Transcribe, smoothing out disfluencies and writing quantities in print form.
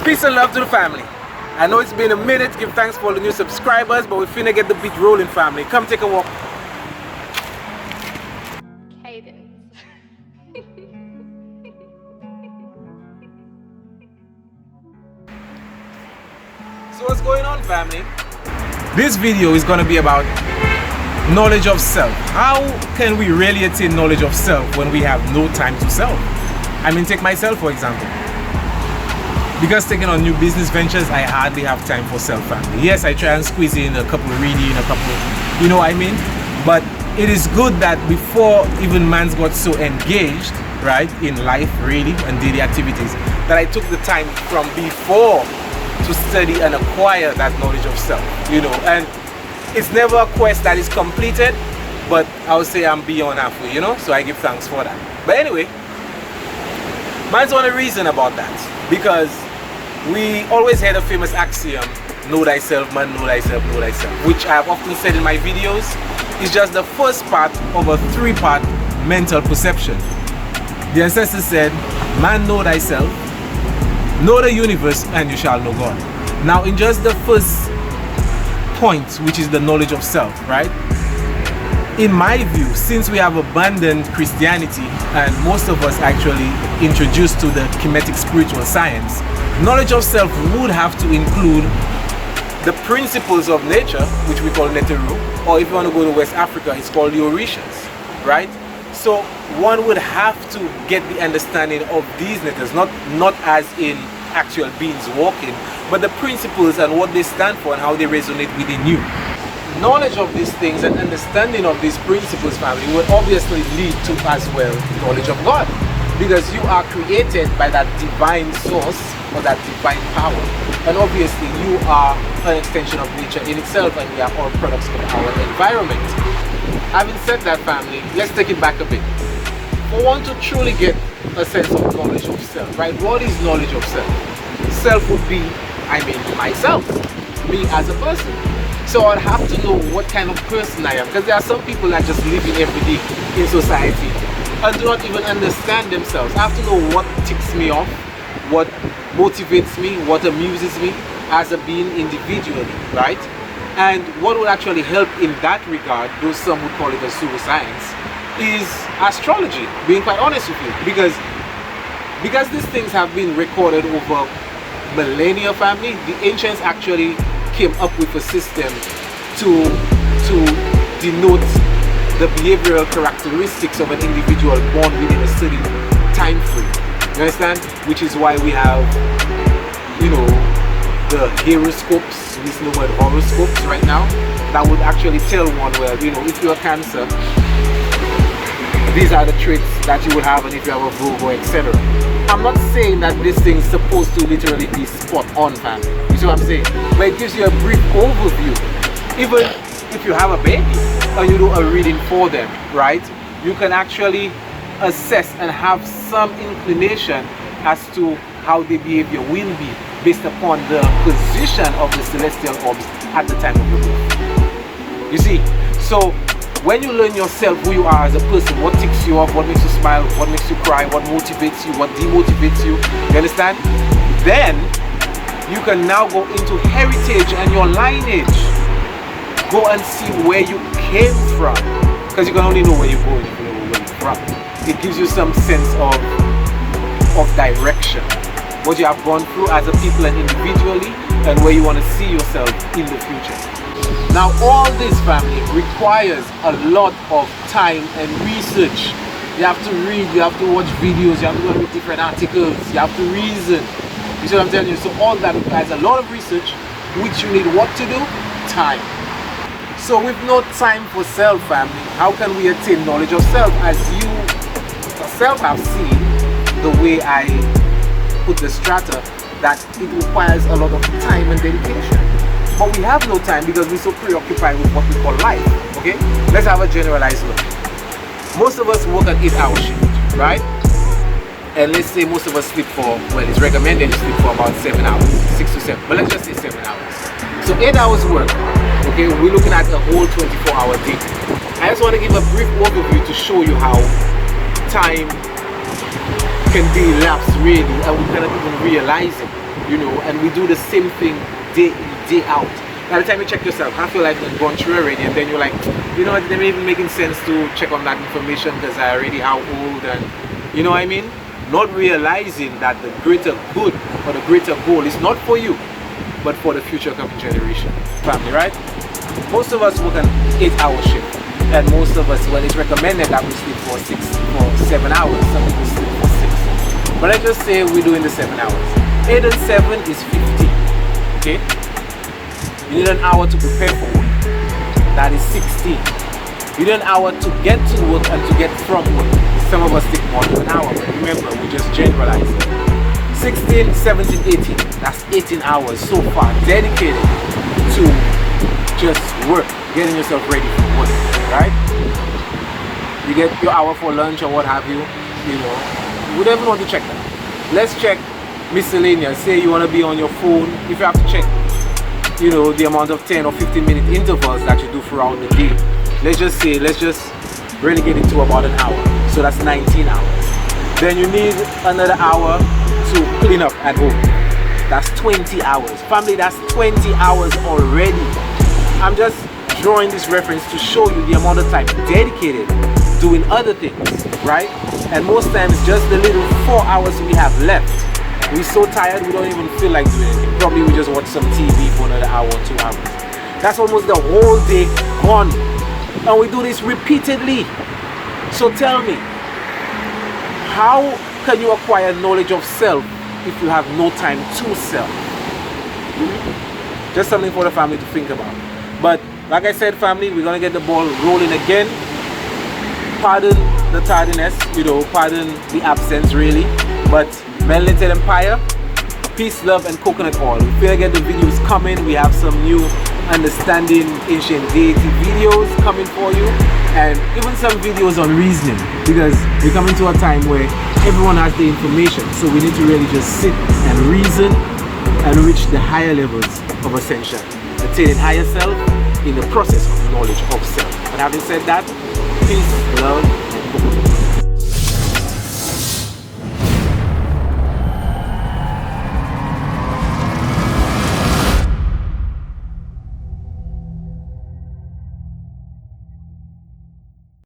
Peace and love to the family. I know it's been a minute. Give thanks for all the new subscribers, but we finna get the beat rolling, family. Come take a walk. Cadence. So what's going on, family? This video is gonna be about knowledge of self. How can we really attain knowledge of self when we have no time to self? I mean, take myself for example. Because taking on new business ventures, I hardly have time for self, family. Yes, I try and squeeze in a couple of reading, a couple of, you know what I mean? But it is good that before even man's got so engaged, right, in life really and daily activities, that I took the time from before to study and acquire that knowledge of self, you know. And it's never a quest that is completed, but I would say I'm beyond halfway, you know, so I give thanks for that. But anyway, man's on a reason about that, because we always hear the famous axiom, know thyself, man, know thyself, which I have often said in my videos is just the first part of a three-part mental perception. The ancestors said, man, know thyself, know the universe, and you shall know God. Now, in just the first point, which is the knowledge of self, right? In my view, since we have abandoned Christianity and most of us actually introduced to the Kemetic spiritual science, knowledge of self would have to include the principles of nature, which we call Neteru, or if you want to go to West Africa, it's called the Orishas, right? So one would have to get the understanding of these letters, not as in actual beings walking, but the principles and what they stand for and how they resonate within you. Knowledge of these things and understanding of these principles, family, will obviously lead to as well knowledge of God, because you are created by that divine source or that divine power, and obviously you are an extension of nature in itself, and we are all products of our environment. Having said that, family, let's take it back a bit. For one to truly get a sense of knowledge of self, right? What is knowledge of self? Self would be, I mean, myself, me as a person. So I'd have to know what kind of person I am, because there are some people that just live in every day in society and do not even understand themselves. I have to know what ticks me off, what motivates me, what amuses me as a being individually, right? And what would actually help in that regard, though some would call it a pseudoscience, is astrology, being quite honest with you, because these things have been recorded over millennia, family. The ancients actually came up with a system to denote the behavioral characteristics of an individual born within a certain time frame. You understand? Which is why we have, you know, the horoscopes, this new word horoscopes right now, that would actually tell one, well, you know, if you're a Cancer, these are the traits that you will have, and if you have a Virgo, etc. I'm not saying that this thing's supposed to literally be spot on, fam. You see what I'm saying? But it gives you a brief overview. Even if you have a baby and you do a reading for them, right? You can actually assess and have some inclination as to how their behavior will be based upon the position of the celestial orbs at the time of the birth. You see? So when you learn yourself, who you are as a person, what ticks you off, what makes you smile, what makes you cry, what motivates you, what demotivates you, you understand? Then you can now go into heritage and your lineage. Go and see where you came from, because you can only know where you're going if you know where you're from. It gives you some sense of direction, what you have gone through as a people and individually, and where you want to see yourself in the future. Now all this, family, requires a lot of time and research. You have to read, you have to watch videos, you have to go read different articles, you have to reason. You see what I'm telling you? So all that requires a lot of research, which you need what to do? Time. So with no time for self, family, how can we attain knowledge of self? As you yourself have seen the way I put the strata, that it requires a lot of time and dedication. But we have no time because we're so preoccupied with what we call life, okay? Let's have a generalized look. Most of us work an 8-hour shift, right? And let's say most of us sleep for, well, it's recommended you sleep for about 7 hours, 6 to 7, but let's just say 7 hours. So 8 hours work, okay? We're looking at a whole 24-hour day. I just want to give a brief overview to show you how time can be elapsed really, and we cannot even realize it. you know, and we do the same thing day in, day out. By the time you check yourself, half your life has gone through already, and then you're like, you know, it didn't even making sense to check on that information because I already how old, and you know what I mean? Not realizing that the greater good or the greater goal is not for you, but for the future coming generation. Family, right? Most of us work an 8-hour shift, and most of us, well, it's recommended that we sleep for 7 hours. Some people sleep for 6. But let's just say we're doing the 7 hours. 8 and 7 is 15. Okay? You need an hour to prepare for work. That is 16. You need an hour to get to work and to get from work. Some of us take more than an hour, but remember, we just generalize it. 16, 17, 18. That's 18 hours so far dedicated to just work, getting yourself ready for work, right? You get your hour for lunch or what have you, you know. We don't even want to check that. Let's check miscellaneous. Say you want to be on your phone. If you have to check, you know, the amount of 10 or 15-minute intervals that you do throughout the day. Let's just relegate it to about an hour. So that's 19 hours. Then you need another hour to clean up at home. That's 20 hours. Family, that's 20 hours already. I'm just drawing this reference to show you the amount of time dedicated doing other things, right? And most times just the little 4 hours we have left, we're so tired we don't even feel like doing anything. Probably we just watch some TV for another hour or 2 hours. That's almost the whole day gone. And we do this repeatedly. So tell me, how can you acquire knowledge of self if you have no time to self? Just something for the family to think about. But like I said, family, we're gonna get the ball rolling again. Pardon the tardiness, you know, pardon the absence really. But Melanated Empire, peace, love, and coconut oil. We feel like the videos coming. We have some new understanding ancient deity videos coming for you, and even some videos on reasoning, because we're coming to a time where everyone has the information, so we need to really just sit and reason and reach the higher levels of ascension, attaining higher self in the process of knowledge of self. And having said that, peace, love,